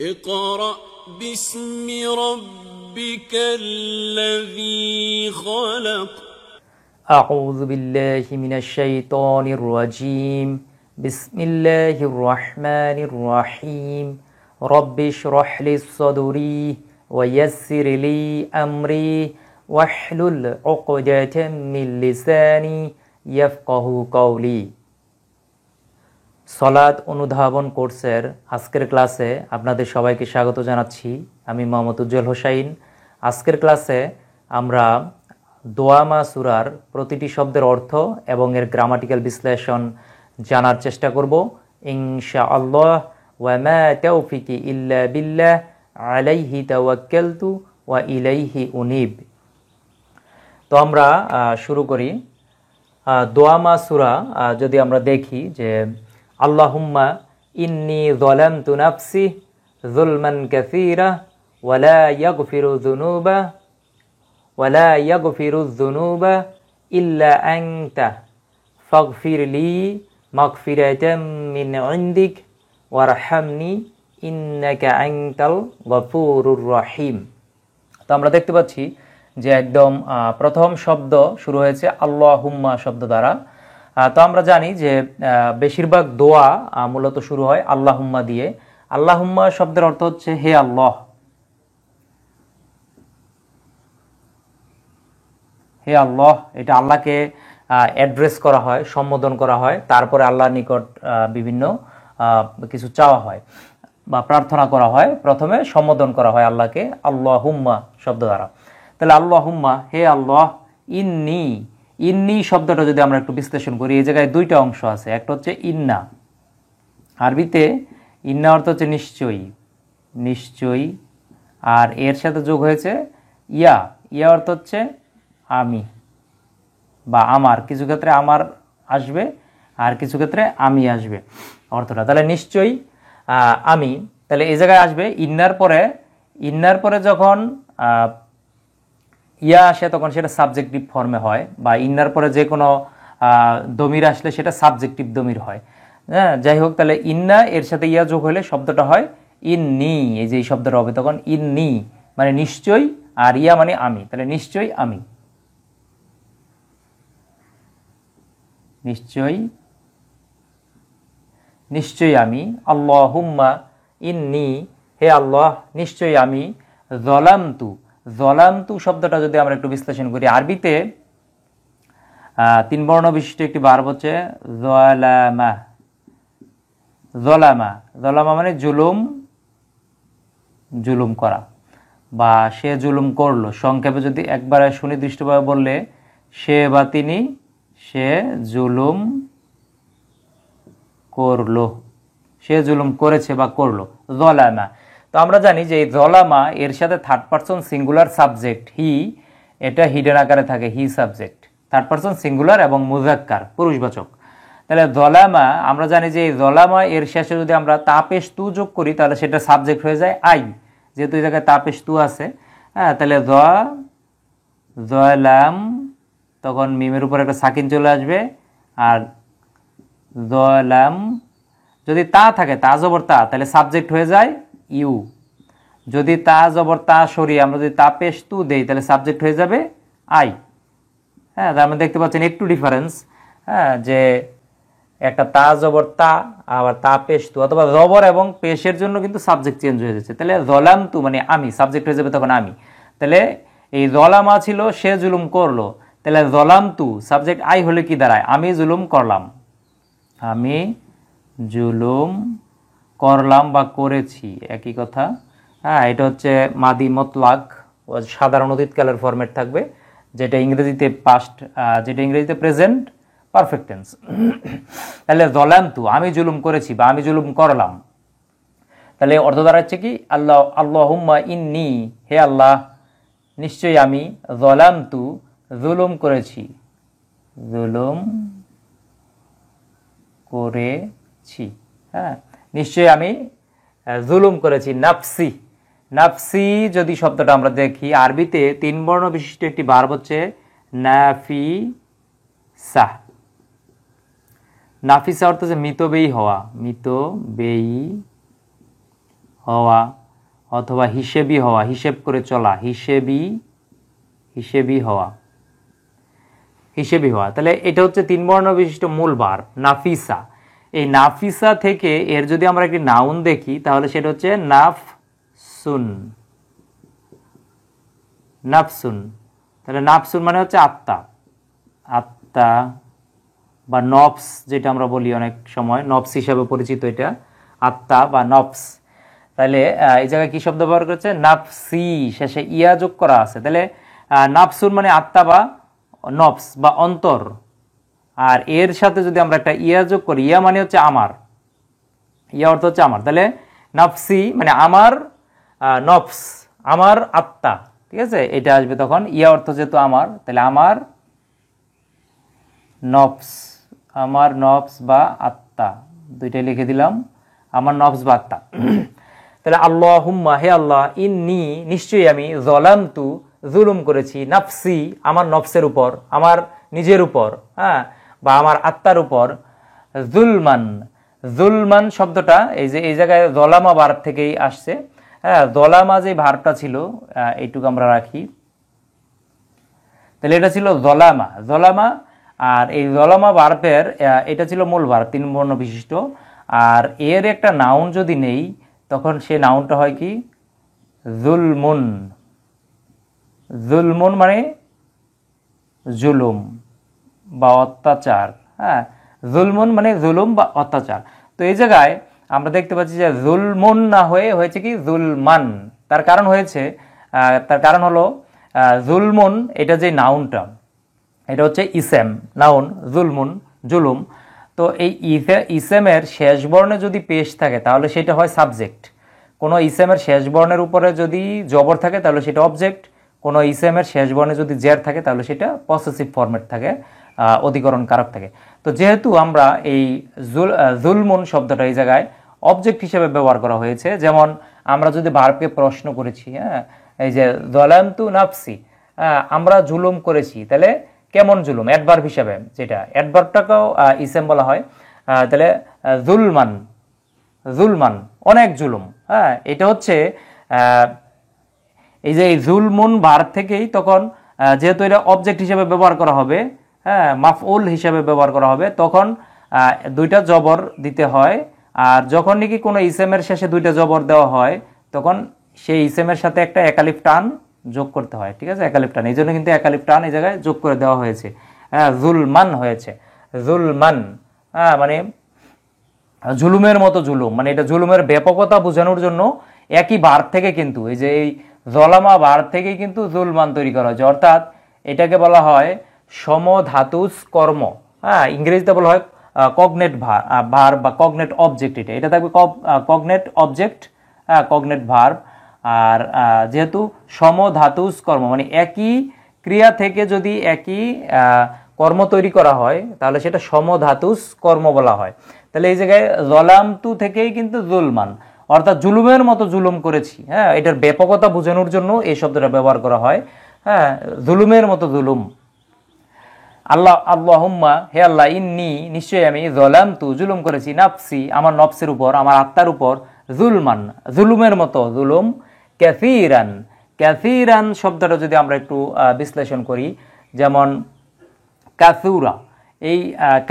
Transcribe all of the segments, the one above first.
اقرأ باسم ربك الذي خلق أعوذ بالله من الشيطان الرجيم بسم الله الرحمن الرحيم رب اشرح لي صدري ويسر لي أمري واحلل عقدة من لساني يفقه قولي সলাত অনুধাবন কোর্সের আজকের ক্লাসে আপনাদের সবাইকে স্বাগত জানাচ্ছি। আমি মোহাম্মদ উজ্জ্বল হোসাইন। আজকের ক্লাসে আমরা দোয়ামা সূরার প্রতিটি শব্দের অর্থ এবং এর গ্রামাটিক্যাল বিশ্লেষণ জানার চেষ্টা করব ইনশাআল্লাহ। ওয়া মা তাওফিকি ইল্লা বিল্লাহ আলাইহি তাওয়াক্কালতু ওয়া ইলাইহি উনিব। তো আমরা শুরু করি। দোয়ামা সূরা যদি আমরা দেখি যে আল্লাহুম্মা ইন্নী যালামতু নাফসি যুলমান কাসীরা ওয়ালা ইয়াগফিরুয যুনুবা ইল্লা আনতা ফাগফিরলি মাগফিরাতাম মিন ইনদিক ওয়ারহামনি ইন্নাকা আনতাল গফুরুর রহিম। তো আমরা দেখতে পাচ্ছি যে একদম প্রথম শব্দ শুরু হয়েছে আল্লাহুম্মা শব্দ দ্বারা। তো আমরা জানি যে বেশিরভাগ দোয়া মূলত শুরু হয় আল্লাহুম্মা দিয়ে। আল্লাহুম্মা শব্দের অর্থ হচ্ছে হে আল্লাহ, হে আল্লাহ। এটা আল্লাহকে অ্যাড্রেস করা হয়, সম্বোধন করা হয়, তারপরে আল্লাহর নিকট বিভিন্ন কিছু চাওয়া হয় বা প্রার্থনা করা হয়। প্রথমে সম্বোধন করা হয় আল্লাহকে আল্লাহুম্মা শব্দ দ্বারা। তাহলে আল্লাহুম্মা, হে আল্লাহ, ইন্নী, ইন্নী শব্দটা যদি আমরা একটু বিশ্লেষণ করি, এই জায়গায় দুইটা অংশ আছে। একটা হচ্ছে ইন্না, আরবিতে ইন্না অর্থ হচ্ছে নিশ্চয়ই, নিশ্চয়ই, আর এর সাথে যোগ হয়েছে ইয়া, ইয়া অর্থ হচ্ছে আমি বা আমার। কিছু ক্ষেত্রে আমার আসবে আর কিছু ক্ষেত্রে আমি আসবে অর্থটা। তাহলে নিশ্চয়ই আমি, তাহলে এই জায়গায় আসবে ইন্নার পরে। ইন্নার পরে যখন ইয়া আসে তখন সেটা সাবজেক্টিভ ফর্মে হয়, বা ইন্নার পরে যে কোনো দমির আসলে সেটা সাবজেক্টিভ দমির হয়। হ্যাঁ, যাই হোক, তাহলে ইন্না এর সাথে ইয়া যোগ হলে শব্দটা হয় ইন্নী। এই যে এই শব্দটা হবে তখন ইন্নী মানে নিশ্চয়ই, আর ইয়া মানে আমি। তাহলে নিশ্চয়ই আমি, নিশ্চয়ই, নিশ্চয়ই আমি। আল্লাহুম্মা ইন্নী, হে আল্লাহ, নিশ্চয়ই আমি। যালামতু, যালামতু শব্দটা যদি আমরা একটু বিশ্লেষণ করি, আরবিতে তিন বর্ণ বিশিষ্ট একটি ভার্ব হচ্ছে যালামা। যালামা, যালামা মানে জুলুম, জুলুম করা বা সে জুলুম করলো। সংক্ষেপে যদি একবারে সুনির্দিষ্টভাবে বললে সে বা তিনি, সে জুলুম করলো, সে জুলুম করেছে বা করলো, যালামা। তো আমরা জানি যে এই যালামা এর সাথে থার্ড পারসন সিঙ্গুলার সাবজেক্ট হি, এটা হিডেন আকারে থাকে, he subject, third person singular এবং মুজাক্কার পুরুষবাচক। তাহলে যালামা, আমরা জানি যে এই যালামা এর শেষে যদি আমরা তাপেশ তু যোগ করি তাহলে সেটা সাবজেক্ট হয়ে যায় আই, যেহেতু এই জায়গায় তাপেশ তু আছে। হ্যাঁ, তাহলে যালাম, তখন মিমের উপর একটা সাকিন চলে আসবে। আর যালাম যদি তা থাকে, তা জবর তা, তাহলে সাবজেক্ট হয়ে যায় ইউ। যদি তা জবর তা সরিয়ে আমরা যদি তা পেশ তু দেই তাহলে সাবজেক্ট হয়ে যাবে আই। হ্যাঁ, তার মধ্যে দেখতে পাচ্ছেন একটু ডিফারেন্স। হ্যাঁ, যে একটা তা জবর তা, আবার তা পেশ তু, অথবা জবর এবং পেশের জন্য কিন্তু সাবজেক্ট চেঞ্জ হয়ে যাচ্ছে। তাহলে যালাম তু মানে আমি, সাবজেক্ট হয়ে যাবে তখন আমি। তাহলে এই যালামা ছিল সে জুলুম করলো, তাহলে যালাম তু সাবজেক্ট আই হলে কি দাঁড়ায়, আমি জুলুম করলাম, আমি জুলুম করলাম বা করেছি, একই কথা। হ্যাঁ, এটা হচ্ছে মাদি মতলাক, সাধারণ অতীতকালের ফরম্যাট থাকবে, যেটা ইংরেজিতে পাস্ট, যেটা ইংরেজিতে প্রেজেন্ট পারফেক্ট টেন্স। তাহলে যালামতু আমি জুলুম করেছি বা আমি জুলুম করলাম। তাহলে অর্থ দাঁড়াচ্ছে কি, আল্লাহুম্মা ইন্নী, হে আল্লাহ, নিশ্চয়ই আমি, যালামতু জুলুম করেছি, জুলুম করেছি। হ্যাঁ, নিশ্চয়ই আমি জুলুম করেছি। নাফসি, নাফসি যদি শব্দটা আমরা দেখি, আরবিতে তিন বর্ণ বিশিষ্ট একটি ভার্ব হচ্ছে নাফিসা। নাফিসা অর্থ হচ্ছে মিতব্যয়ী হওয়া, মিতব্যয়ী হওয়া অথবা হিসেবি হওয়া, হিসেব করে চলা, হিসেবি হওয়া, হিসেবি হওয়া। তাহলে এটা হচ্ছে 3 বর্ণ বিশিষ্ট মূল ভার্ব নাফিসা। এই নাফিসা থেকে এর যদি আমরা একটি নাউন দেখি তাহলে সেটা হচ্ছে নাফসুন। নাফসুন, তাহলে নাফসুন মানে হচ্ছে আত্মা, আত্মা বা নফস যেটা আমরা বলি অনেক সময়, নফস হিসাবে পরিচিত এটা, আত্মা বা নফস। তাহলে এই জায়গায় কি শব্দ ব্যবহার করেছে? নাফসি, শেষে ইয়া যোগ করা আছে। তাহলে নাফসুন মানে আত্মা বা নফস বা অন্তর, আর এর সাথে যদি আমরা একটা ইয়া যোগ করি, ইয়া মানে হচ্ছে আমার, ইয়া অর্থ হচ্ছে আমার। তাহলে নাফসি মানে আমার, নফস আমার আত্মা, ঠিক আছে, এটা আসবে তখন। ইয়া অর্থ যেহেতু আমার, তাহলে আমার নফস, আমার নফস বা আত্মা, দুইটাই লিখে দিলাম, আমার নফস বা আত্মা। তাহলে আল্লাহুম্মা, হে আল্লাহ, ইন্নী নিশ্চয়ই আমি, যলামতু জুলুম করেছি, নাফসি আমার নফসের উপর, আমার নিজের উপর, হ্যাঁ, বা আমার আত্মার উপর, জুলমান, জুলমান শব্দটা এই যে এই জায়গায় যলামা ভার্ব থেকেই আসছে, হ্যাঁ, যলামা যে ভার্বটা ছিল এইটুকু আমরা রাখি, তাহলে এটা ছিল যলামা, যলামা। আর এই যলামা ভার্বের এটা ছিল মূল ভার্ব 3 বর্ণ বিশিষ্ট, আর এর একটা নাউন যদি নেই তখন সে নাউনটা হয় কি? জুলমুন। জুলমুন মানে জুলুম বা অত্যাচার, হ্যাঁ, জুলমুন মানে জুলুম বা অত্যাচার। তো এই জায়গায় আমরা দেখতে পাচ্ছি যে জুলমুন না হয়ে হয়েছে কি? জুলমান। তার কারণ হয়েছে, তার কারণ হলো জুলমুন এটা যে নাউনটা, এটা হচ্ছে ইসেম, নাউন, জুলমুন জুলুম। তো এই ইসেমের শেষ বর্ণে যদি পেশ থাকে তাহলে সেটা হয় সাবজেক্ট। কোনো ইসেমের শেষ বর্ণের উপরে যদি জবর থাকে তাহলে সেটা অবজেক্ট, কোনো ইসেমের শেষ বর্ণে যদি জের থাকে তাহলে সেটা পসেসিভ ফরম্যাট থাকে, অধিকরণ কারক থাকে। তো যেহেতু আমরা এই জুলমুন শব্দটা এই জায়গায় অবজেক্ট হিসেবে ব্যবহার করা হয়েছে, যেমন আমরা যদি ভার্বকে প্রশ্ন করেছি, হ্যাঁ, এই যে যলামতু নাফসি, আমরা জুলুম করেছি, তাহলে কেমন জুলুম? অ্যাডভার্ব হিসাবে, যেটা অ্যাডভার্বটাকেও ইসেম বলা হয়। তাহলে জুলমান, জুলমান অনেক জুলুম, হ্যাঁ, এটা হচ্ছে এই যে জুলমুন ভার্ব থেকেই তখন যেহেতু এটা অবজেক্ট হিসেবে ব্যবহার করা হবে, হ্যাঁ, মাফউল হিসেবে ব্যবহার করা হবে, তখন দুইটা জবর দিতে হয়। আর যখন নাকি কোনো ইসেমের শেষে দুইটা জবর দেওয়া হয় তখন সেই ইসেমের সাথে একটা একালিফ টান যোগ করতে হয়, ঠিক আছে, একালিফ টান। এই জন্য কিন্তু একালিফ টান এই জায়গায় যোগ করে দেওয়া হয়েছে, হ্যাঁ, জুলমান হয়েছে, জুলমান, হ্যাঁ, মানে জুলুমের মতো জুলুম, মানে এটা জুলুমের ব্যাপকতা বোঝানোর জন্য একই ভার্ব থেকে কিন্তু এই যে এই জলামা ভার্ব থেকেই কিন্তু জুলমান তৈরি করা হয়েছে, অর্থাৎ এটাকে বলা হয় সমধাতুস কর্ম, হ্যাঁ, ইংরেজিতে বলা হয় কগনেট ভার্ব বা কগনেট অবজেক্ট। এটা থাকবে কগনেট অবজেক্ট, হ্যাঁ, কগনেট ভার্ব। আর যেহেতু সমধাতুস কর্ম মানে একই ক্রিয়া থেকে যদি একই কর্ম তৈরি করা হয় তাহলে সেটা সমধাতুস কর্ম বলা হয়। তাহলে এই জায়গায় জলামতু থেকেই কিন্তু জুলমান, অর্থাৎ জুলুমের মতো জুলুম করেছি, হ্যাঁ, এটার ব্যাপকতা বোঝানোর জন্য এই শব্দটা ব্যবহার করা হয়, হ্যাঁ, জুলুমের মতো জুলুম। আল্লাহুম্মা, হে আল্লাহ, ইন্নী নিশ্চয়ই আমি, যলামতু জুলুম করেছি, নাফসি আমার নফসের উপর, আমার আত্মার উপর, জুলমান জুলুমের মতো জুলুম, কাসীরান, কাসীরান শব্দটা যদি আমরা একটু বিশ্লেষণ করি, যেমন কাসুরা, এই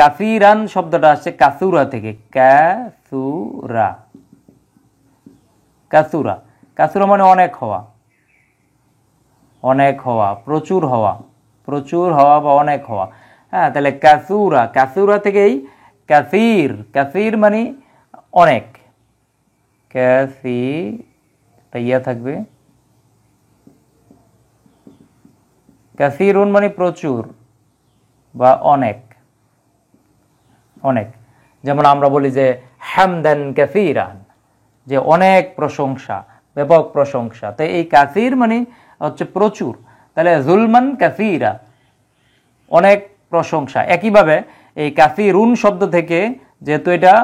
কাসীরান শব্দটা আসছে কাসুরা থেকে, কাসুরা, কাসুরা, কাসুরা মানে অনেক হওয়া, অনেক হওয়া, প্রচুর হওয়া, প্রচুর হওয়া বা অনেক হওয়া, হ্যাঁ, তাহলে কাসুরা, কাসুরা থেকেই কাসির, কাসির মানে অনেক, কাসির ইয়া থাকবে, কাসিরুন মানে প্রচুর বা অনেক, অনেক। যেমন আমরা বলি যে হামদান কাসিরান, যে অনেক প্রশংসা, ব্যাপক প্রশংসা, তো এই কাসির মানে হচ্ছে প্রচুর। তাহলে জুলমান কাসিরা, অনেক প্রশংসা। একইভাবে এই কাসিরুন শব্দ থেকে যেহেতু এটা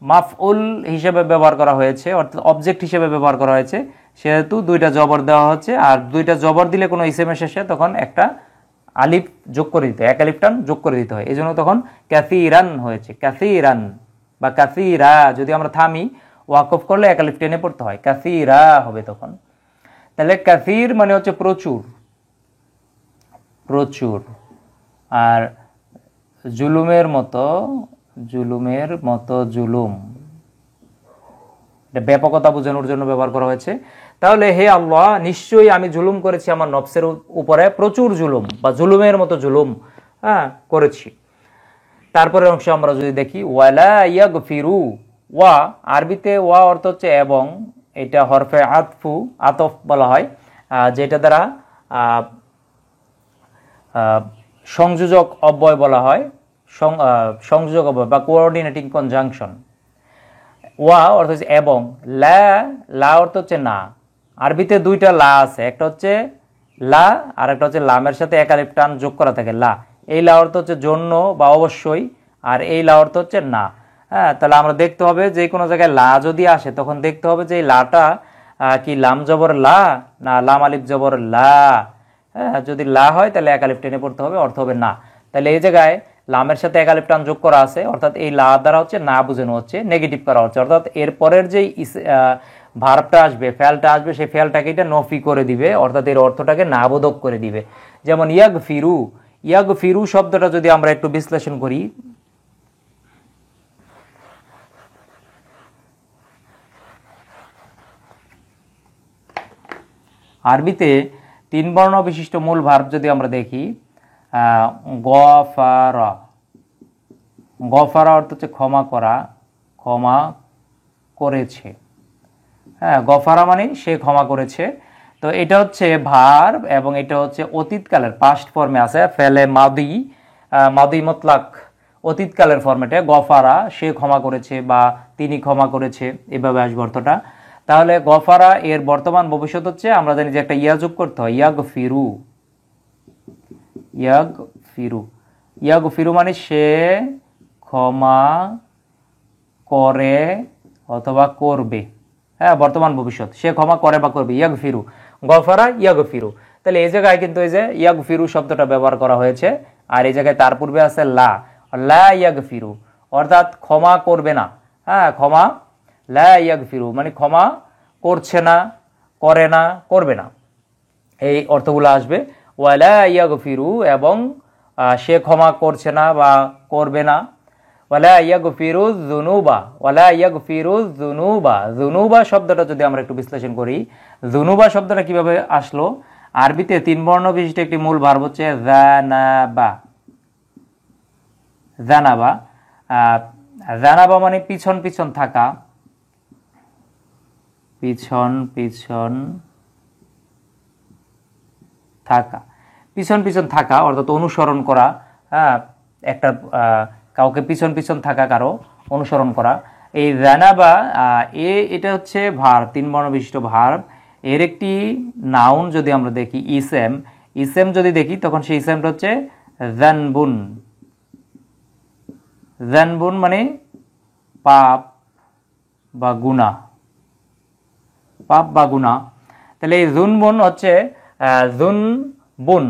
মাফউল হিসেবে ব্যবহার করা হয়েছে, অর্থাৎ অবজেক্ট হিসেবে ব্যবহার করা হয়েছে, সেহেতু দুইটা জবর দেওয়া হচ্ছে, আর দুইটা জবর দিলে কোনো ইসেমের শেষে তখন একটা আলিফ যোগ করে দিতে হয়, এক আলিফ টান যোগ করে দিতে হয়, এই জন্য তখন কাসিরান হয়েছে, কাসিরান বা কাসিরা। যদি আমরা থামি ওয়াকফ করলে এক আলিফ টেনে পড়তে হয়, কাসিরা হবে তখন। তাহলে কাসির মানে হচ্ছে প্রচুর, প্রচুর। আর জুলুমের মতো, জুলুমের মতো জুলুম, এটা ব্যাপকতা বোঝানোর জন্য ব্যবহার করা হয়েছে। তাহলে হে আল্লাহ, নিশ্চয়ই আমি জুলুম করেছি আমার নফসের উপরে, প্রচুর জুলুম বা জুলুমের মতো জুলুম করেছি। তারপরের অংশ আমরা যদি দেখি, ওয়ালা ইয়াগফিরু, ওয়া আরবিতে ওয়া অর্থ হচ্ছে এবং, এটা হরফে আতফু, আতফ বলা হয়, যেটা দ্বারা সংযোজক অব্যয় বলা হয়, সংযোজক অব্যয় বা কোঅর্ডিনেটিং কনজাংশন। ওয়া অর্থ হচ্ছে এবং, লা, লা অর্থ হচ্ছে না। আরবিতে দুইটা লা আছে, একটা হচ্ছে লা আর একটা হচ্ছে লামের সাথে এক আলিফ টান যোগ করা থাকে, লা। এই লা অর্থ হচ্ছে জন্য বা অবশ্যই, আর এই লা অর্থ হচ্ছে না। তাহলে আমরা দেখতে হবে যে কোনো জায়গায় লা যদি আসে তখন দেখতে হবে যে এই লাটা কি লাম জবর লা না লাম আলিফ জবর লা। যদি লা হয় তাহলে এক আলিফ টেনে পড়তে হবে, অর্থ হবে না। তাহলে এই জায়গায় লামের সাথে এক আলিফ টান যোগ করা আছে, অর্থাৎ এই লা দ্বারা হচ্ছে না বোঝানো হচ্ছে, নেগেটিভ করা হচ্ছে, অর্থাৎ এর পরের যে ভার্বটা আসবে, ফেলটা আসবে, সেই ফেলটাকে এটা নফি করে দিবে, অর্থাৎ এর অর্থটাকে না বোধক করে দিবে। যেমন ইয়াগ ফিরু, ইয়াগ ফিরু শব্দটা যদি আমরা একটু বিশ্লেষণ করি, আরবিতে 3 বর্ণ বিশিষ্ট মূল ভার্ব যদি আমরা দেখি, গফারা, গফারা অর্থ হচ্ছে ক্ষমা করা, ক্ষমা করেছে। গফারা মানে সে ক্ষমা করেছে। তো এটা হচ্ছে ভার্ব এবং এটা হচ্ছে অতীতকালের পাস্ট ফর্মে আছে, ফেলে মাদি, মাদি মতলাক অতীতকালের ফর্মেটে, গফারা সে ক্ষমা করেছে বা তিনি ক্ষমা করেছে, এভাবে আসবে অর্থটা। তাহলে গফারা এর বর্তমান ভবিষ্যৎ হচ্ছে, আমরা জানি যে একটা ইয়া যোগ করতে হয়, ইয়াগ ফিরু, ইয়াগ ফিরু, ইয়াগ ফিরু মানে সে ক্ষমা করে অথবা করবে, বর্তমান ভবিষ্যৎ, সে ক্ষমা করে বা করবে, ইয়াগ ফিরু, গফারা ইয়াগ ফিরু। তাহলে এই জায়গায় কিন্তু এই যে ইয়াগ ফিরু শব্দটা ব্যবহার করা হয়েছে, আর এই জায়গায় তার পূর্বে আছে লা, লা ইয়াগ ফিরু, অর্থাৎ ক্ষমা করবে না। ক্ষমা, লা ইয়াগ ফিরু মানে ক্ষমা করছে না, করে না, করবে না, এই অর্থগুলো আসবে। ওয়ালা ইয়াগ ফিরু এবং সে ক্ষমা করছে না বা করবে না। ওয়ালা ইয়াগ ফিরু যুনুবা, ওয়ালা ইয়াগ ফিরু যুনুবা, যুনুবা শব্দটা যদি আমরা একটু বিশ্লেষণ করি, যুনুবা শব্দটা কিভাবে আসলো, আরবিতে 3 বর্ণ বিশিষ্ট একটি মূল ভার্ব হচ্ছে জানাবা, জানাবা, জানাবা মানে পিছন পিছন থাকা, পিছন পিছন থাকা, পিছন পিছন থাকা অর্থাৎ অনুসরণ করা, একটা কাউকে পিছন পিছন থাকা, কারো অনুসরণ করা। এই জানাবা এটা হচ্ছে ভার্ব, 3 বর্ণ বিশিষ্ট ভার্ব। এর একটি নাউন যদি আমরা দেখি, ইসেম, ইসেম যদি দেখি তখন সেই ইসেমটা হচ্ছে জানবুন, জানবুন মানে পাপ বা গুনাহ, পাপ বা গুনাহ। তাহলে এই জুনবুন হচ্ছে জুনবুন,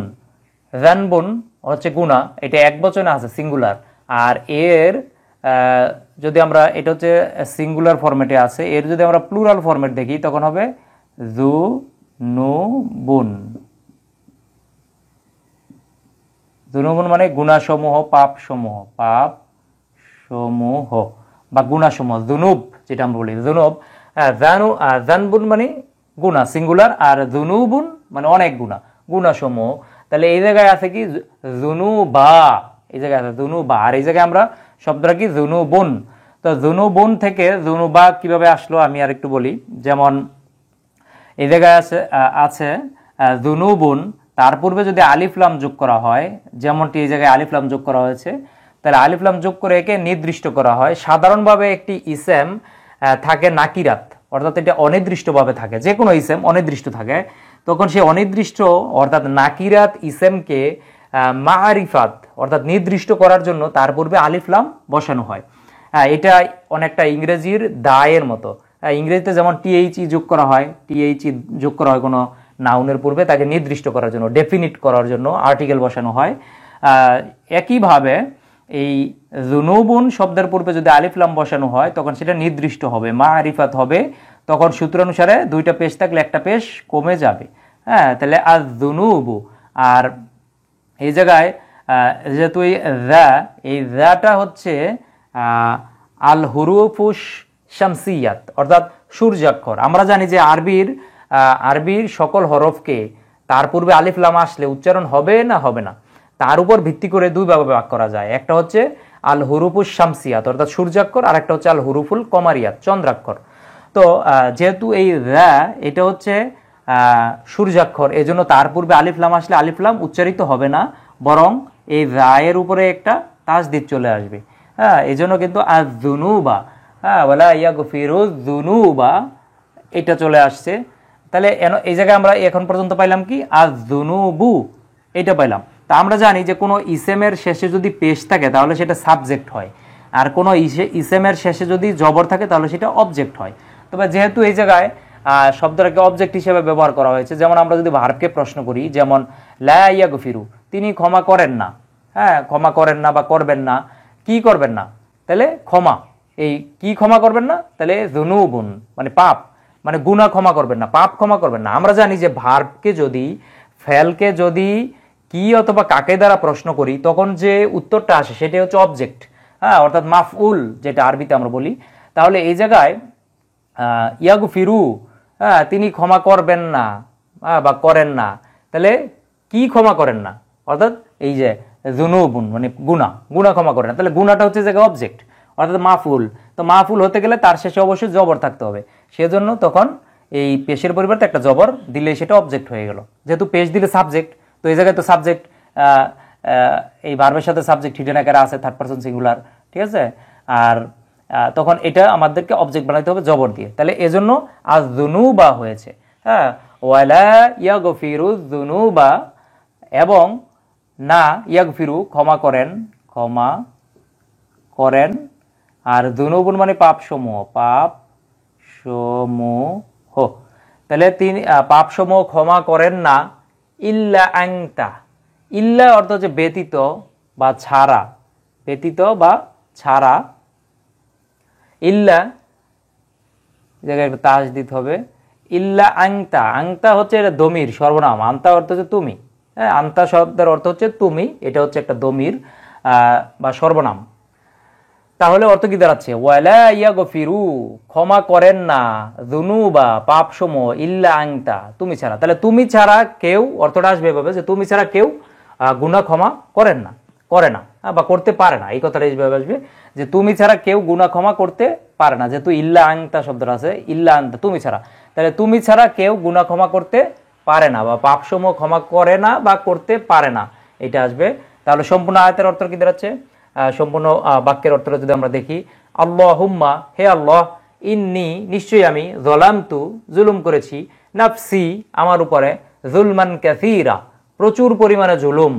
জানবুন হচ্ছে গুনাহ, এটা এক বচনে আছে সিঙ্গুলার, আর এর যদি আমরা, এটা হচ্ছে সিঙ্গুলার ফরম্যাটে আছে, এর যদি আমরা প্লুরাল ফরম্যাট দেখি তখন হবে জুনুবুন, জুনুবুন মানে গুনাহসমূহ, পাপ সমূহ, পাপ সমূহ বা গুনাহসমূহ, জুনুব যেটা আমরা বলি, জুনুব। জানবুন মানে গুনাহ সিঙ্গুলার, আর জুনুবুন মানে অনেক গুনাহ, গুনাহসমূহ। তাহলে এই জায়গায় আছে কি জুনুবা, এই জায়গায় আছে জুনুবা, আর এই জায়গায় আমরা শব্দটা কি জুনুবুন। তো জুনুবুন থেকে জুনুবা কিভাবে আসলো আমি আর একটু বলি। যেমন এই জায়গায় আছে জুনুবুন, তার পূর্বে যদি আলিফ লাম যোগ করা হয়, যেমনটি এই জায়গায় আলিফ লাম যোগ করা হয়েছে, তাহলে আলিফ লাম যোগ করে একে নির্দিষ্ট করা হয়। সাধারণভাবে একটি ইসেম থাকে নাকিরাত, অর্থাৎ এটা অনির্দিষ্টভাবে থাকে, যে কোনো ইসেম অনির্দিষ্ট থাকে, তখন সে অনির্দিষ্ট অর্থাৎ নাকিরাত ইসেমকে মারিফাত অর্থাৎ নির্দিষ্ট করার জন্য তার পূর্বে আলিফ লাম বসানো হয়। এটা অনেকটা ইংরেজির দায়ের মতো। ইংরেজিতে যেমন টিএইচই যোগ করা হয়, টিএইচই যোগ করা হয় কোনো নাউনের পূর্বে, তাকে নির্দিষ্ট করার জন্য, ডেফিনিট করার জন্য আর্টিকেল বসানো হয়। একইভাবে এই যুনুবুন শব্দের পূর্বে যদি আলিফ লাম বসানো হয় তখন সেটা নির্দিষ্ট হবে, মারিফাত হবে, তখন সূত্র অনুসারে দুইটা পেশ থাকলে একটা পেশ কমে যাবে। হ্যাঁ, তাহলে আজ যুনুবু। আর এই জায়গায় যেহেতু এই রাটা হচ্ছে আল হুরুফুস শামসিয়াত অর্থাৎ সূর্যাক্ষর। আমরা জানি যে আরবির সকল হরফকে তার পূর্বে আলিফ লাম আসলে উচ্চারণ হবে না হবে না, তার উপর ভিত্তি করে দুই ভাবে ভাগ করা যায়। একটা হচ্ছে আল হুরুফুস শামসিয়াত অর্থাৎ সূর্যাক্ষর, আর একটা হচ্ছে আল হুরুফুল কমারিয়াত চন্দ্রাক্ষর। তো যেহেতু এই এটা হচ্ছে সূর্যাক্ষর, এজন্য তার পূর্বে আলিফ লাম আসলে আলিফ লাম উচ্চারিত হবে না, বরং এই রায়ের উপরে একটা তাসদিদ চলে আসবে। হ্যাঁ, এই জন্য কিন্তু আয-যুনুবা, হ্যাঁ, ওয়ালা ইয়াগফিরুয-যুনুবা এটা চলে আসছে। তাহলে এই জায়গায় আমরা এখন পর্যন্ত পাইলাম কি আয-যুনুবু, এটা পাইলাম। তা আমরা জানি যে কোনো ইসেমের শেষে যদি পেশ থাকে তাহলে সেটা সাবজেক্ট হয়, আর কোনো ইসেমের শেষে যদি জবর থাকে তাহলে সেটা অবজেক্ট হয়। তবে যেহেতু এই জায়গায় শব্দটাকে অবজেক্ট হিসেবে ব্যবহার করা হয়েছে, যেমন আমরা যদি ভার্বকে প্রশ্ন করি, যেমন লা ইয়াগফিরু, তিনি ক্ষমা করেন না। হ্যাঁ, ক্ষমা করেন না বা করবেন না, কি করবেন না, তাহলে ক্ষমা। এই কি ক্ষমা করবেন না, তাহলে যুনুবুন মানে পাপ, মানে গুনাহ ক্ষমা করবেন না, পাপ ক্ষমা করবেন না। আমরা জানি যে ভার্বকে যদি ফেলকে যদি কি অথবা কাকে দ্বারা প্রশ্ন করি তখন যে উত্তরটা আসে সেটাই হচ্ছে অবজেক্ট, হ্যাঁ, অর্থাৎ মাফউল যেটা আরবিতে আমরা বলি। তাহলে এই জায়গায় ইয়াগফিরু, হ্যাঁ, তিনি ক্ষমা করবেন না বা করেন না, তাহলে কি ক্ষমা করেন না, অর্থাৎ এই যে যুনুবুন মানে গুনাহ ক্ষমা করেন না, তাহলে গুনাহটা হচ্ছে জায়গায় অবজেক্ট অর্থাৎ মাফউল। তো মাফউল হতে গেলে তার শেষে অবশ্যই জবর থাকতে হবে, সেজন্য তখন এই পেশের পরিবর্তে একটা জবর দিলে সেটা অবজেক্ট হয়ে গেল। যেহেতু পেশ দিলে সাবজেক্ট, তো এই জায়গায় তো সাবজেক্ট এই ভার্বের সাথে সাবজেক্ট হিডেন আকারে আছে, থার্ড পারসন সিঙ্গুলার, ঠিক আছে। আর তখন এটা আমাদেরকে অবজেক্ট বানাইতে হবে জবর দিয়ে, তাহলে এজন্য আয-যুনুবা হয়েছে। হ্যাঁ, ওয়ালা ইয়াগফিরুয-যুনুবা, এবং না ইয়াগফিরু ক্ষমা করেন, আর যুনুবুন মানে পাপ সমূহ, তাহলে তিনি পাপ সমূহ ক্ষমা করেন না, ইল্লা আনতা, ইল্লা অর্থ হচ্ছে ব্যতীত বা ছাড়া, ইল্লা জায়গায় একটা তাসদিদ হবে, ইল্লা আংতা হচ্ছে এটা দমির সর্বনাম, আন্তা অর্থ হচ্ছে তুমি। হ্যাঁ, আন্তা শব্দের অর্থ হচ্ছে তুমি, এটা হচ্ছে একটা দমির বা সর্বনাম। তাহলে অর্থ কি দাঁড়াচ্ছে, ওয়ালা ইয়াগফিরু ক্ষমা করেন না, যুনুবা পাপসমূহ, ইল্লা আংতা তুমি ছাড়া। তাহলে তুমি ছাড়া কেউ, অর্থটা আসবে এভাবে যে তুমি ছাড়া কেউ গুনাহ ক্ষমা করে না বা করতে পারে না, এই কথাটা এইভাবে আসবে যে তুমি ছাড়া কেউ গুনাহ ক্ষমা করতে পারে না। যেহেতু ইল্লা আংতা শব্দটা আছে, ইল্লা আংতা তুমি ছাড়া, তাহলে তুমি ছাড়া কেউ গুনাহ ক্ষমা করতে পারে না বা পাপসমূহ ক্ষমা করে না বা করতে পারে না, এটা আসবে। তাহলে সম্পূর্ণ আয়াতের অর্থ কি দাঁড়াচ্ছে, সম্পূর্ণ বাক্যের অর্থটা যদি আমরা দেখি, আল্লাহুম্মা হে আল্লাহ, ইন্নি নিশ্চয়ই আমি, যালামতু জুলুম করেছি, নাফসি আমার উপরে, যুলমান কাসীরা প্রচুর পরিমাণে জুলুম,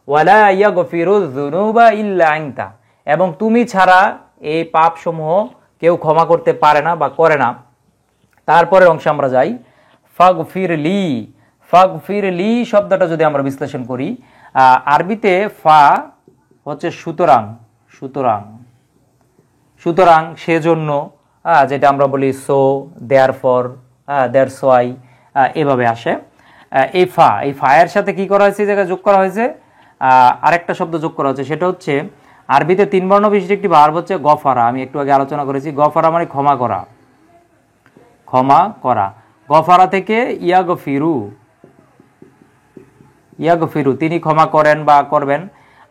ওয়ালা ইয়াগফিরুয-যুনুবা ইল্লা আনতা এবং তুমি ছাড়া এই পাপসমূহ কেউ ক্ষমা করতে পারে না বা করে না। তারপরের অংশে আমরা যাই, ফাগফিরলি শব্দটা যদি আমরা বিশ্লেষণ করি, আরবিতে ফা হচ্ছে সুতরাং সেজন্য, যেটা আমরা বলি সো, দেয়ারফর, দ্যাটস ওয়াই, এভাবে আসে। এই ফায়ের সাথে কি করা হয়েছে, জায়গায় যোগ করা হয়েছে আরেকটা শব্দ যোগ করা হচ্ছে, সেটা হচ্ছে আরবিতে 3 বর্ণ বিশিষ্ট একটি ভার্ব হচ্ছে গফারা। আমি একটু আগে আলোচনা করেছি, গফারা মানে ক্ষমা করা। গফারা থেকে ইয়াগফিরু তিনি ক্ষমা করেন বা করবেন।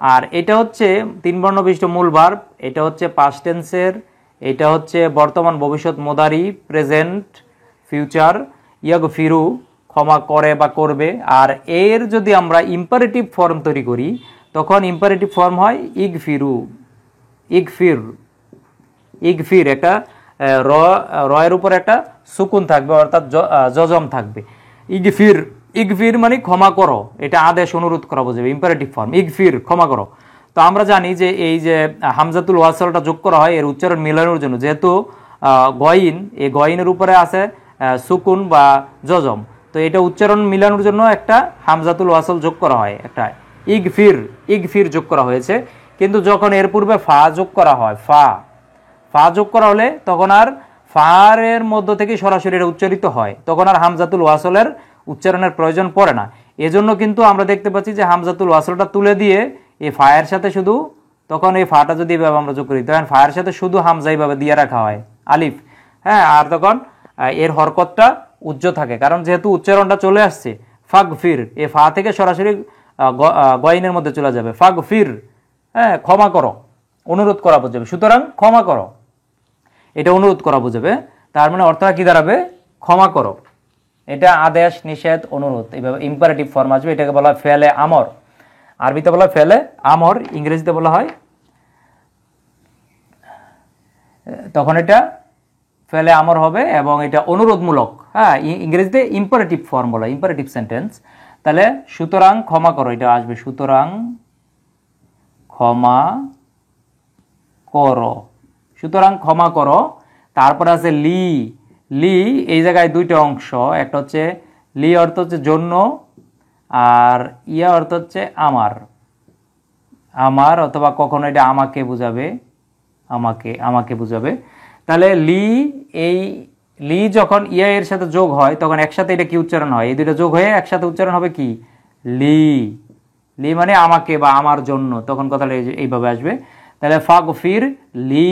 আর এটা হচ্ছে 3 বর্ণ বিশিষ্ট মূল ভার্ব, এটা হচ্ছে পাস্ট টেন্সের, এটা হচ্ছে বর্তমান, ভবিষ্যৎ, মোদারি, প্রেজেন্ট, ফিউচার। ইয়াগফিরু ক্ষমা করে বা করবে। আর এর যদি আমরা ইম্পারেটিভ ফর্ম তৈরি করি তখন ইম্পারেটিভ ফর্ম হয় ইগফির। একটা রয়ের উপর একটা সুকুন থাকবে, অর্থাৎ জজম থাকবে। ইগফির মানে ক্ষমা করো, এটা আদেশ, অনুরোধ করা বোঝাবে, ইম্পারেটিভ ফর্ম ইগফির, ক্ষমা করো। তো আমরা জানি যে এই যে হামজাতুল ওয়াসলটা যোগ করা হয় এর উচ্চারণ মিলানোর জন্য, যেহেতু গয়িন, এই গয়িনের উপরে আছে সুকুন বা জজম, তো এটা উচ্চারণ মিলানোর জন্য একটা হামজাতুল ওয়াসল যোগ করা হয়, একটা ইগফির যোগ করা হয়েছে। কিন্তু যখন এর পূর্বে ফা যোগ করা হয়, ফা যোগ করা হলে তখন আর ফার এর মধ্য থেকে সরাসরি এটা উচ্চারিত হয়, তখন আর হামজাতুল ওয়াসলের উচ্চারণের প্রয়োজন পড়ে না। এজন্য কিন্তু আমরা দেখতে পাচ্ছি যে হামজাতুল ওয়াসলটা তুলে দিয়ে এই ফায়ের সাথে শুধু, তখন এই ফাটা যদি এভাবে আমরা যোগ করি তখন ফায়ের সাথে শুধু হামজা এইভাবে দিয়ে রাখা হয়, আলিফ। হ্যাঁ, আর তখন এর হরকতটা উজ্জ্ব থাকে, কারণ যেহেতু উচ্চারণটা চলে আসছে ফাগফির, এ ফা থেকে সরাসরি গয়নের মধ্যে চলে যাবে, ফাগফির, হ্যাঁ ক্ষমা করো, অনুরোধ করা বোঝাবে। সুতরাং ক্ষমা করো, এটা অনুরোধ করা বোঝাবে। তার মানে অর্থটা কি দাঁড়াবে? ক্ষমা করো। এটা আদেশ, নিষেধ, অনুরোধ, এইভাবে ইম্পারেটিভ ফর্ম আসবে। এটাকে বলা হয় ফেলে আমর, আরবিতে বলা হয় ফেলে আমর, ইংরেজিতে বলা হয়, তখন এটা ফেলে আমর হবে এবং এটা অনুরোধমূলক। হ্যাঁ, ইংরেজিতে ইম্পারেটিভ ফর্ম বলা, ইম্পারেটিভ সেন্টেন্স। তাহলে সুতরাং ক্ষমা করো, এটা আসবে সুতরাং ক্ষমা করো, সুতরাং ক্ষমা করো। তারপরে আছে লি, লি এই জায়গায় দুইটা অংশ, একটা হচ্ছে লি অর্থ হচ্ছে জন্য, আর ইয়া অর্থ হচ্ছে আমার, আমার অথবা কখনো এটা আমাকে বোঝাবে, আমাকে বোঝাবে। তাহলে লি, এই লি যখন ইয়া এর সাথে যোগ হয় তখন একসাথে এটা কি উচ্চারণ হয়? এই দুটো যোগ হয়ে একসাথে উচ্চারণ হবে কি? লি, লি মানে আমাকে বা আমার জন্য, তখন কথাটা এইভাবে আসবে। তাহলে ফাগফির লি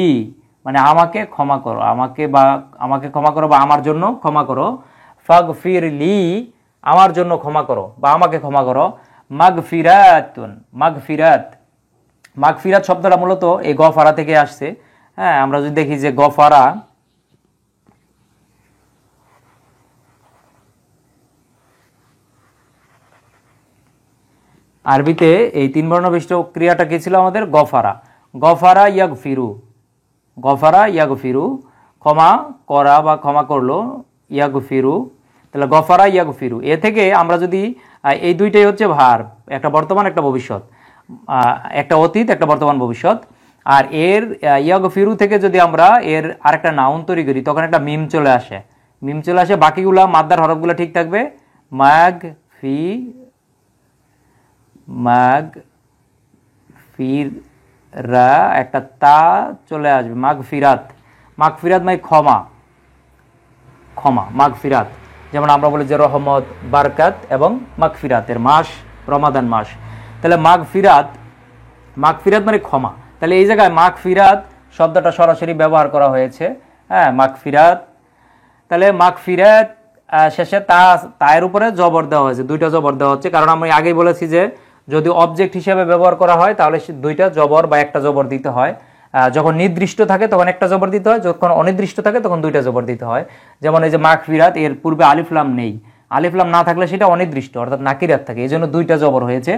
মানে আমাকে ক্ষমা করো, আমাকে ক্ষমা করো বা আমার জন্য ক্ষমা করো। ফাগফির লি আমার জন্য ক্ষমা করো বা আমাকে ক্ষমা করো। মাগফিরাতুন, মাগফিরাত শব্দটা মূলত এই গফারা থেকে আসছে। হ্যাঁ, আমরা যদি দেখি যে গফারা, আরবিতে এই 3 বর্ণ বিশিষ্ট ক্রিয়াটা কি ছিল আমাদের? গফারা, গফারা ইয়াগফিরু, গফারা ইয়াগফিরু ক্ষমা করা বা ক্ষমা করলো, ইয়াগফিরু, তাহলে গফারা ইয়াগফিরু। এ থেকে আমরা যদি এই দুইটাই হচ্ছে ভার্ব, একটা বর্তমান একটা ভবিষ্যৎ, একটা অতীত একটা বর্তমান ভবিষ্যৎ। আর এর ইয়াগফিরু থেকে যদি আমরা এর আরেকটা নাউন তৈরি করি তখন একটা মিম চলে আসে, মিম চলে আসে। বাকিগুলা মাদ্দার হরফগুলো ঠিক থাকবে, মাগফিরা, একটা তা চলে আসবে, মাগফিরাত, মাগফিরাত মানে ক্ষমা, ক্ষমা, মাগফিরাত। যেমন আমরা বলি যে রহমত, বারকাত এবং মাগফিরাতের মাস রমাদান মাস। তাহলে মাগফিরাত, মাগফিরাত মানে ক্ষমা। তাহলে এই জায়গায় মাগফিরাত শব্দটা সরাসরি ব্যবহার করা হয়েছে। হ্যাঁ, মাগফিরাত। তাহলে মাগফিরাত শেষে তায়ের উপরে জবর দেওয়া হয়েছে, দুইটা জবর দেওয়া হচ্ছে, কারণ আমি আগেই বলেছি যে যদি অবজেক্ট হিসেবে ব্যবহার করা হয় তাহলে দুইটা জবর বা একটা জবর দিতে হয়। যখন নির্দিষ্ট থাকে তখন একটা জবর দিতে হয়, যখন অনির্দিষ্ট থাকে তখন দুইটা জবর দিতে হয়। যেমন এই যে মাগফিরাত, এর পূর্বে আলিফ লাম নেই, আলিফ লাম না থাকলে সেটা অনির্দিষ্ট অর্থাৎ নাকিরাত থাকে, এই জন্য দুইটা জবর হয়েছে।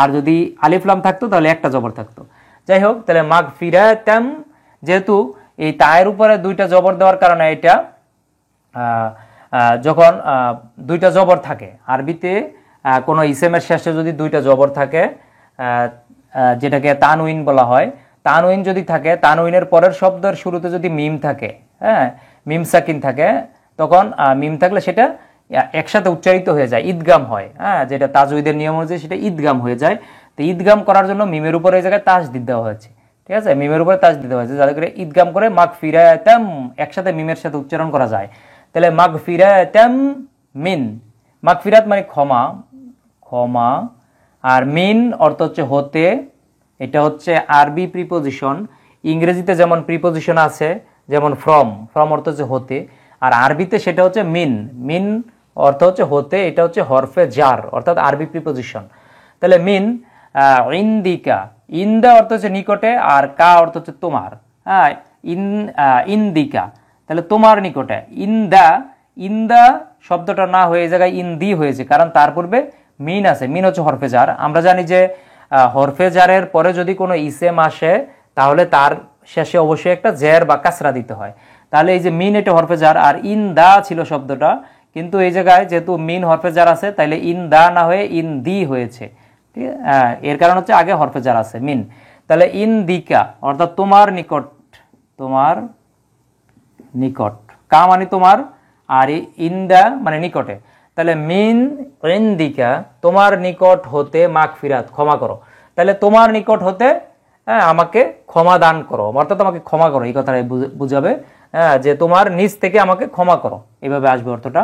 আর যদি আলিফ লাম থাকতো তাহলে একটা জবর থাকতো। যাই হোক, তাহলে মাগফিরাতাম, যেহেতু এই তায়ের উপরে দুইটা জবর দেওয়ার কারণে এটা যখন দুইটা জবর থাকে, আরবিতে কোনো ইসেমের শেষে যদি দুইটা জবর থাকে, যেটাকে তানউইন বলা হয়, তানউইন যদি থাকে, তানউইনের পরের শব্দের শুরুতে যদি মিম থাকে, হ্যাঁ মিম সাকিন থাকে, তখন মিম থাকলে সেটা একসাথে উচ্চারিত হয়ে যায়, ঈদগাম হয়। হ্যাঁ, যেটা তাজউইদের নিয়ম অনুযায়ী সেটা ঈদগাম হয়ে যায়। তো ঈদগাম করার জন্য মিমের উপরে এই জায়গায় তাসদিদ দেওয়া হয়েছে, ঠিক আছে, মিমের উপরে তাসদিদ দেওয়া হয়েছে, যাতে করে ঈদগাম করে মাগফিরাতাম একসাথে মিমের সাথে উচ্চারণ করা যায়। তাহলে মাগফিরাতাম মিন, মাগফিরাত মানে ক্ষমা, ক্ষমা, আর মিন অর্থ হচ্ছে হতে, এটা হচ্ছে আরবি প্রিপোজিশন। ইংরেজিতে যেমন প্রিপোজিশন আছে, যেমন ফ্রম, ফ্রম অর্থ হচ্ছে হতে, আর আরবিতে সেটা হচ্ছে মিন, মিন অর্থ হচ্ছে হতে, এটা হচ্ছে হরফে জার অর্থাৎ আরবি প্রিপোজিশন। তাহলে মিন, ইন্দিকা, ইন্দা অর্থ হচ্ছে নিকটে, আর কা অর্থ হচ্ছে তোমার। হ্যাঁ, ইন্দিকা তাহলে তোমার নিকটে। ইন্দা, ইন্দা শব্দটা না হয়ে এই জায়গায় ইন্দি হয়েছে, কারণ তার পূর্বে মিন আছে, মিন হচ্ছে হরফে জার। আমরা জানি যে হরফে জারের পরে যদি কোনো ইসেম আসে তাহলে তার শেষে অবশ্যই একটা জের বা কাসরা দিতে হয়। তাহলে এই যে মিন এটা হরফে জার, আর ইন দা ছিল শব্দটা, কিন্তু এই জায়গায় যেহেতু মিন হরফে জার আছে তাইলে ইন দা না হয়ে ইন দি হয়েছে। ঠিক আছে, এর কারণ হচ্ছে আগে হরফে জার আছে মিন। তাহলে ইন দিকা অর্থাৎ তোমার নিকট, তোমার নিকট, কা মানে তোমার, আর ইন্দা মানে নিকটে। তাহলে মিন ইন্দিকা তোমার নিকট হতে মাগফিরাত ক্ষমা করো। তাহলে তোমার নিকট হতে হ্যাঁ, আমাকে ক্ষমা দান করো, অর্থাৎ আমাকে ক্ষমা করো, এই কথাটাই বুঝাবে। হ্যাঁ, যে তোমার নিজ থেকে আমাকে ক্ষমা করো, এইভাবে আসবে অর্থটা।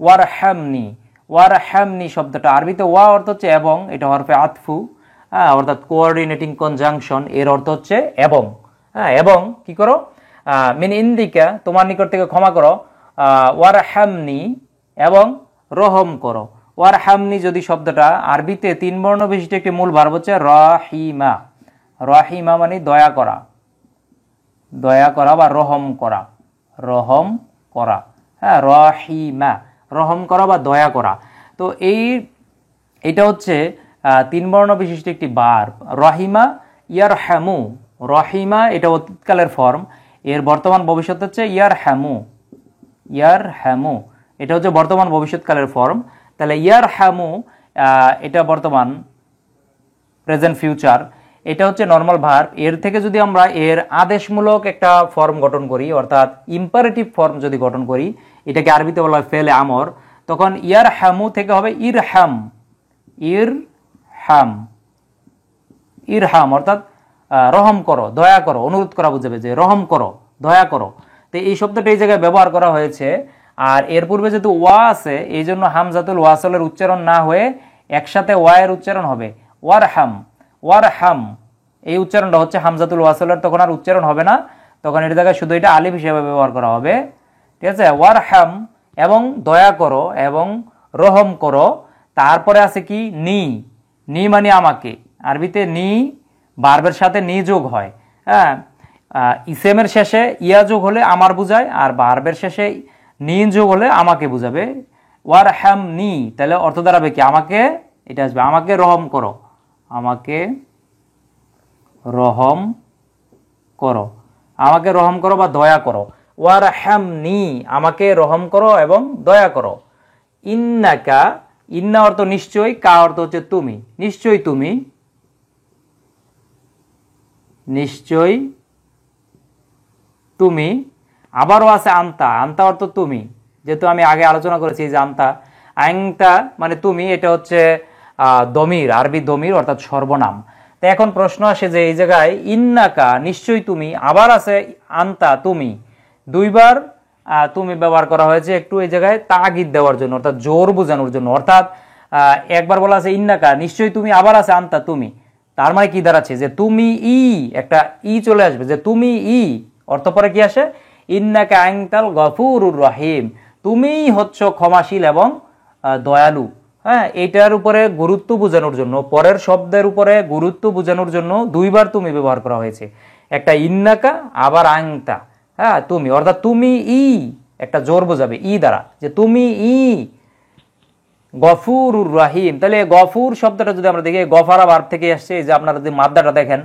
ওয়ারহামনি, ওয়ারহামনি শব্দটা আরবিতে ওয়া অর্থ হচ্ছে এবং, এটা হরফে আতফু, হ্যাঁ, অর্থাৎ কোঅর্ডিনেটিং কনজাংশন, এর অর্থ হচ্ছে এবং। হ্যাঁ, এবং কি করো, মিন ইন্দিকা, তোমার নিকট থেকে ক্ষমা করো, ওয়ারহামনি, এবং রহম করো। ওয়ারহামনি যদি শব্দটা আরবিতে 3 বর্ণ বিশিষ্ট একটি মূল ভার্ব হচ্ছে রাহিমা। রাহিমা মানে দয়া করা, দয়া করা বা রহম করা, রহম করা। হ্যাঁ, রাহিমা, রহম করা বা দয়া করা। তো এইটা হচ্ছে 3 বর্ণ বিশিষ্ট একটি ভার্ব। রহিমা ইয়ারহামু, রহিমা এটা অতীতকালের ফর্ম, এর বর্তমান ভবিষ্যৎ হচ্ছে ইয়ারহামু, ইয়ারহামু এটা হচ্ছে বর্তমান ভবিষ্যৎকালের ফর্ম। তাহলে ইয়ারহামু এটা বর্তমান প্রেজেন্ট ফিউচার, এটা হচ্ছে নর্মাল ভার্ব। এর থেকে যদি আমরা এর আদেশমূলক একটা ফর্ম গঠন করি, অর্থাৎ ইম্পারেটিভ ফর্ম যদি গঠন করি, এটাকে আরবিতে বলা হয় ফেলে আমর, তখন ইয়ারহামু থেকে হবে ইরহাম, ইরহাম, ইরহাম অর্থাৎ রহম করো, দয়া করো, অনুরোধ করা বুঝাবে যে রহম করো, দয়া করো। তো এই শব্দটা এই জায়গায় ব্যবহার করা হয়েছে। আর এর পূর্বে যেহেতু ওয়া আছে, এই জন্য হামজাতুল ওয়াসলের উচ্চারণ না হয়ে একসাথে ওয়া এর উচ্চারণ হবে ওয়ারহাম, ওয়ারহাম। এই উচ্চারণটা হচ্ছে হামজাতুল ওয়াসলের, তখন আর উচ্চারণ হবে না, তখন এর জায়গায় শুধু এটা আলিফ হিসেবে ব্যবহার করা হবে। ঠিক আছে, ওয়ারহাম এবং দয়া করো এবং রহম করো। তারপরে আছে কি নি, নি মানে আমাকে। আরবিতে নি ভার্বের সাথে নি যোগ হয়। হ্যাঁ, ইসেমের শেষে ইয়া যোগ হলে আমার বুঝায়, আর ভার্বের শেষে নি যোগ হলে আমাকে বুঝাবে। ওয়ারহাম নি, তাহলে অর্থ দাঁড়াবে কি, আমাকে, এটা আসবে আমাকে রহম করো, আমাকে রহম করো, আমাকে রহম করো বা দয়া করো। ওয়ারহাম নি, আমাকে রহম করো এবং দয়া করো। ইন্নাকা, ইন্না অর্থ নিশ্চয়ই, কা অর্থ হচ্ছে তুমি, নিশ্চয়ই তুমি, নিশ্চয়ই তুমি। আবারও আছে আন্তা, আন্তা অর্থ তুমি, যেহেতু আমি আগে আলোচনা করেছি যে আন্তা, আংতা মানে তুমি, এটা হচ্ছে দমির, আরবি দমির অর্থাৎ সর্বনাম। তো এখন প্রশ্ন আসে যে এই জায়গায় ইন্নাকা নিশ্চয়ই তুমি, আবার আছে আন্তা তুমি, দুইবার তুমি ব্যবহার করা হয়েছে একটু এই জায়গায় তাগিদ দেওয়ার জন্য, অর্থাৎ জোর বোঝানোর জন্য। অর্থাৎ একবার বলা আছে ইন্নাকা নিশ্চয়ই তুমি, আবার আছে আন্তা তুমি। তার মানে কি দাঁড়াচ্ছে যে তুমি ই, একটা ই চলে আসবে যে তুমি ই, অর্থ পরে কি আসে, ইন্নাকা আনতাল গফুরুর রহিম, তুমিই হচ্ছ ক্ষমাশীল এবং দয়ালু। হ্যাঁ, এটার উপরে গুরুত্ব বোঝানোর জন্য, পরের শব্দের উপরে গুরুত্ব বোঝানোর জন্য দুইবার তুমি ব্যবহার করা হয়েছে, একটা ইন্নাকা আবার আংতা। হ্যাঁ, তুমি অর্থাৎ তুমি ই, একটা জোর বোঝাবে ই দ্বারা, যে তুমি ই গফুরুর রহিম। তাহলে গফুর শব্দটা যদি আমরা দেখি, গফারা ভার্ব থেকে আসছে। যে আপনারা যদি মাদ্দাটা দেখেন,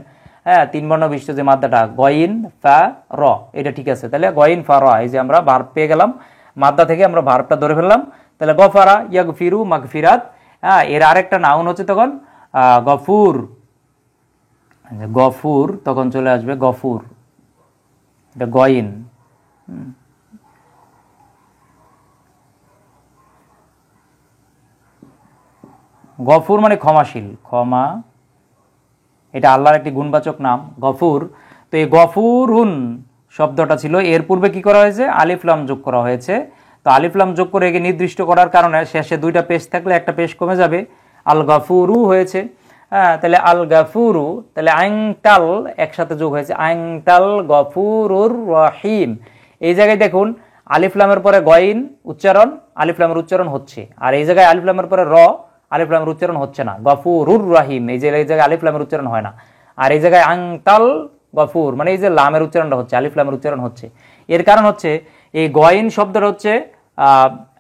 হ্যাঁ, 3 বর্ণ বিশিষ্ট যে মাদ্দাটা গইন ফা র, এটা ঠিক আছে। তাহলে গইন ফা র, এই যে আমরা ভার্ব পেয়ে গেলাম, মাদ্দা থেকে আমরা ভার্বটা ধরে ফেললাম। তাহলে গফারা ইয়াগফিরু মাগফিরাত। হ্যাঁ, এর আরেকটা নাউন হচ্ছে তখন গফুর, গফুর তখন চলে আসবে গফুর, এটা গইন। গফুর মানে ক্ষমাশীল, ক্ষমা, এটা আল্লাহর একটি গুণবাচক নাম গফুর। তো এই গফুরুন শব্দটা ছিল, এর পূর্বে কি করা হয়েছে, আলিফ লাম যোগ করা হয়েছে। তো আলিফ লাম যোগ করে একে নির্দিষ্ট করার কারণে শেষে 2টা পেশ থাকলে একটা পেশ কমে যাবে, আল গাফুরু হয়েছে। হ্যাঁ, তাহলে আল গাফুরু, তাহলে আংটাল একসাথে যোগ হয়েছে, আংটাল গফুরুর রহিম। এই জায়গায় দেখুন আলিফ লামের পরে গইন উচ্চারণ, আলিফ লামের উচ্চারণ হচ্ছে, আর এই জায়গায় আলিফ লামের পরে র, আলিফ লামের উচ্চারণ হচ্ছে না, গফুরুর রহিম, এই জায়গায় আলিফ লামের উচ্চারণ হয় না। আর এই জায়গায় আংতাল গফুর মানে এই যে লামের উচ্চারণটা হচ্ছে, আলিফ লামের উচ্চারণ হচ্ছে। এর কারণ হচ্ছে এই গইন শব্দটা হচ্ছে,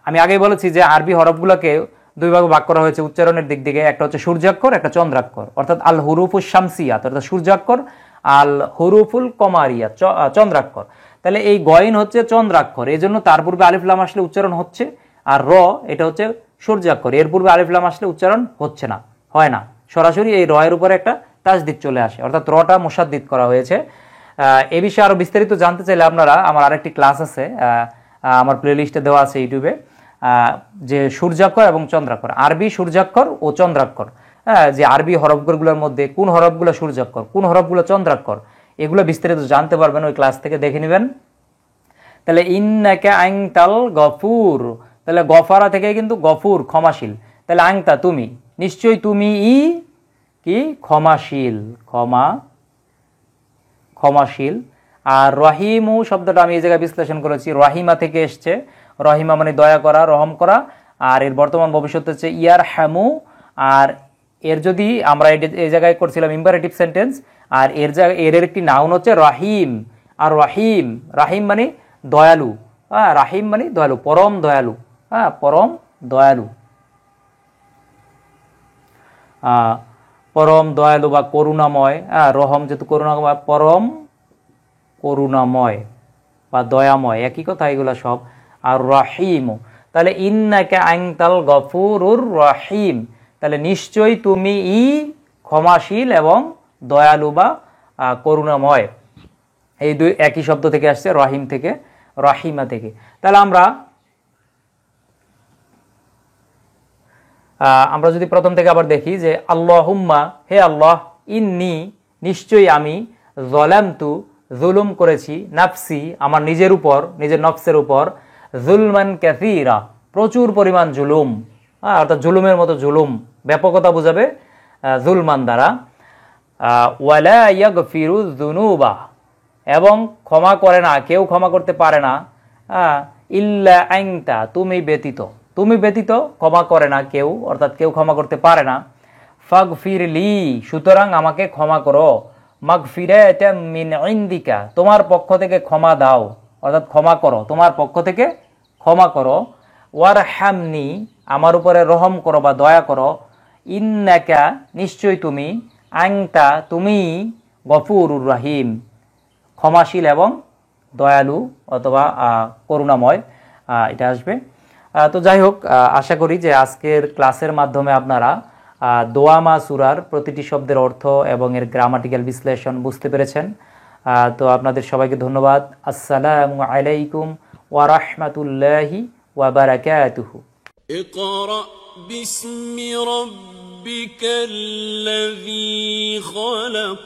আমি আগেই বলেছি যে আরবি হরফগুলোকে 2 ভাগে ভাগ করা হয়েছে উচ্চারণের দিক থেকে, একটা হচ্ছে সূর্যাক্ষর, একটা চন্দ্রাক্ষর, অর্থাৎ আল হুরুফুল শামসিয়াত অর্থাৎ সূর্যাক্ষর, আল হুরুফুল কমারিয়া চন্দ্রাক্ষর। তাহলে এই গইন হচ্ছে চন্দ্রাক্ষর, এই জন্য তার পূর্বে আলিফ লাম আসলে উচ্চারণ হচ্ছে, আর র এটা হচ্ছে সূর্যাক্ষর, এর পূর্বে আলিফ লাম আসলে উচ্চারণ হচ্ছে না, হয় না, সরাসরি এই র এর উপরে একটা তাসদিদ চলে আসে, অর্থাৎ রটা মুসাদ্দিদ করা হয়েছে। এই বিষয়ে আরো বিস্তারিত জানতে চাইলে আপনারা আমার আরেকটি ক্লাস আছে, আমার প্লেলিস্টে দেওয়া আছে ইউটিউবে, যে সূর্যাক্ষর এবং চন্দ্রাক্ষর, আরবি সূর্যাক্ষর ও চন্দ্রাক্ষর। হ্যাঁ, যে আরবি হরফগুলোর মধ্যে কোন হরফগুলো সূর্যাক্ষর, কোন হরফগুলো চন্দ্রাক্ষর, এগুলো বিস্তারিত জানতে পারবেন, ওই ক্লাস থেকে দেখে নেবেন। তাহলে ইন্নাকা আনতাল গফুর, তাহলে গফারা থেকে কিন্তু গফুর ক্ষমাশীল, তাহলে আংতা তুমি, নিশ্চয়ই তুমি কি ক্ষমাশীল, ক্ষমাশীল। আর রহিমু শব্দটা আমি এই জায়গায় বিশ্লেষণ করেছি, রহিমা থেকে এসছে, রহিমা মানে দয়া করা, রহম করা, আর এর বর্তমান ভবিষ্যৎ হচ্ছে ইয়ার হ্যামু। আর এর যদি আমরা এই জায়গায় করছিলাম ইম্পারেটিভ সেন্টেন্স, আর এর একটি নাউন হচ্ছে রহিম। আর রাহিম মানে দয়ালু, হ্যাঁ, রাহিম মানে দয়ালু, পরম দয়ালু, হ্যাঁ, পরম দয়ালু, পরম দয়ালু বা করুণাময়। রহম যেহেতু করুণাময়, পরম করুণাময় বা দয়াময়, একই কথা এগুলা সব। আর রহিম, তাহলে ইন্নাকা আনতাল গফুরুর রহিম, তাহলে নিশ্চয়ই তুমি ক্ষমাশীল এবং দয়ালু বা করুণাময়। এই দুই একই শব্দ থেকে আসছে, রহিম থেকে, রহিমা থেকে। তাহলে আমরা যদি প্রথম থেকে আবার দেখি যে আল্লাহুম্মা, হে আল্লাহ, ইন্নি নিশ্চয়ই আমি, যালামতু জুলুম করেছি, নাফসি আমার নিজের উপর, নিজের নফসের উপর, জুলমান কাসীরা প্রচুর পরিমাণ জুলুম, অর্থাৎ জুলুমের মতো জুলুম, ব্যাপকতা বোঝাবে জুলমান দ্বারা। ওয়ালা ইয়াগফিরু যুনুবা, এবং ক্ষমা করে না, কেউ ক্ষমা করতে পারে না, ইল্লা আনতা তুমি ব্যতীত, তুমি ব্যতীত ক্ষমা করে না কেউ, অর্থাৎ কেউ ক্ষমা করতে পারে না। ফাগফিরলি, সুতরাং আমাকে ক্ষমা করো, মাগফিরাতাম মিন ইনদিকা, তোমার পক্ষ থেকে ক্ষমা দাও, অর্থাৎ ক্ষমা করো, তোমার পক্ষ থেকে ক্ষমা করো। ওয়ারহামনি, আমার উপরে রহম করো বা দয়া করো। ইন্নাকা, নিশ্চয়ই তুমি, আনতা তুমি, গফুরুর রহিম, ক্ষমাশীল এবং দয়ালু অথবা করুণাময়, এটা আসবে। তো যাই হোক, আশা করি যে আজকের ক্লাসের মাধ্যমে আপনারা দোয়ামা সূরার প্রতিটি শব্দের অর্থ এবং এর গ্রামাটিক্যাল বিশ্লেষণ বুঝতে পেরেছেন। তো আপনাদের সবাইকে ধন্যবাদ। আসসালামু আলাইকুম ওয়া রাহমাতুল্লাহি ওয়া বারাকাতুহু। ইকরা বিসমি রাব্বিকাল্লাযী খালাক।